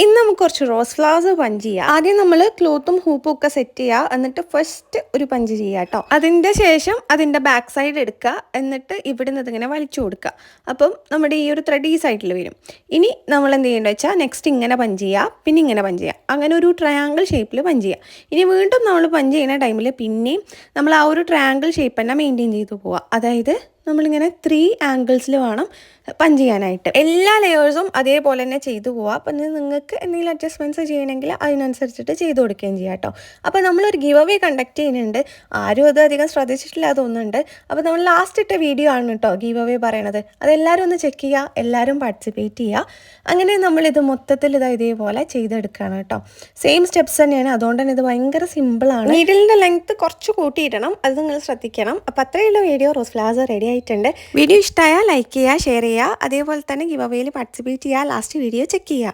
ഇന്ന് നമുക്ക് കുറച്ച് റോസ് ഫ്ലവേഴ്സ് പഞ്ച് ചെയ്യാം. ആദ്യം നമ്മൾ ക്ലോത്തും ഹൂപ്പും ഒക്കെ സെറ്റ് ചെയ്യുക. എന്നിട്ട് ഫസ്റ്റ് ഒരു പഞ്ച് ചെയ്യുക കേട്ടോ. അതിൻ്റെ ശേഷം അതിൻ്റെ ബാക്ക് സൈഡ് എടുക്കുക. എന്നിട്ട് ഇവിടെ നിന്ന് ഇതിങ്ങനെ വലിച്ചു കൊടുക്കുക. അപ്പം നമ്മുടെ ഈ ഒരു ത്രെഡ് ഈ സൈഡിൽ വരും. ഇനി നമ്മൾ എന്ത് ചെയ്യേണ്ടത് വെച്ചാൽ നെക്സ്റ്റ് ഇങ്ങനെ പഞ്ച് ചെയ്യുക, പിന്നെ ഇങ്ങനെ പഞ്ച് ചെയ്യുക. അങ്ങനെ ഒരു ട്രയാങ്കിൾ ഷേപ്പിൽ പഞ്ച് ചെയ്യുക. ഇനി വീണ്ടും നമ്മൾ പഞ്ച് ചെയ്യുന്ന ടൈമിൽ പിന്നെയും നമ്മൾ ആ ഒരു ട്രയാങ്കിൾ ഷേപ്പ് തന്നെ മെയിൻറ്റെയിൻ ചെയ്തു പോവുക. അതായത് നമ്മളിങ്ങനെ 3 ആംഗിൾസിൽ വേണം പഞ്ച് ചെയ്യാനായിട്ട്. എല്ലാ ലെയേഴ്സും അതേപോലെ തന്നെ ചെയ്തു പോവുക. അപ്പം നിങ്ങൾക്ക് എന്തെങ്കിലും അഡ്ജസ്റ്റ്മെൻറ്റ്സ് ചെയ്യണമെങ്കിൽ അതിനനുസരിച്ചിട്ട് ചെയ്ത് കൊടുക്കുകയും ചെയ്യാം കേട്ടോ. അപ്പോൾ നമ്മളൊരു ഗിവ് അവേ കണ്ടക്ട് ചെയ്യുന്നുണ്ട്. ആരും അത് അധികം ശ്രദ്ധിച്ചിട്ടില്ല തോന്നുന്നുണ്ട്. അപ്പോൾ നമ്മൾ ലാസ്റ്റ് ഇട്ട വീഡിയോ ആണ് കേട്ടോ ഗിവ് അവേ പറയണത്. അതെല്ലാവരും ഒന്ന് ചെക്ക് ചെയ്യുക, എല്ലാവരും പാർട്ടിസിപ്പേറ്റ് ചെയ്യുക. അങ്ങനെ നമ്മളിത് മൊത്തത്തിൽ ഇതേപോലെ ചെയ്തെടുക്കുകയാണ് കേട്ടോ. സെയിം സ്റ്റെപ്സ് തന്നെയാണ്. അതുകൊണ്ട് തന്നെ ഇത് ഭയങ്കര സിമ്പിളാണ്. നീഡിലിൻ്റെ ലെങ്ത്ത് കുറച്ച് കൂട്ടിയിടണം, അത് നിങ്ങൾ ശ്രദ്ധിക്കണം. അപ്പോൾ അത്രയുള്ള വീഡിയോ റോസ് ഫ്ലവേഴ്സ് റെഡി ആയിട്ടുണ്ട്. വീഡിയോ ഇഷ്ടമായാൽ ലൈക്ക് ചെയ്യുക, ഷെയർ ചെയ്യുക, അതേപോലെ തന്നെ ഗിവ് അവേയിൽ പാർട്ടിസിപ്പേറ്റ് ചെയ്യുക, ലാസ്റ്റ് വീഡിയോ ചെക്ക് ചെയ്യുക.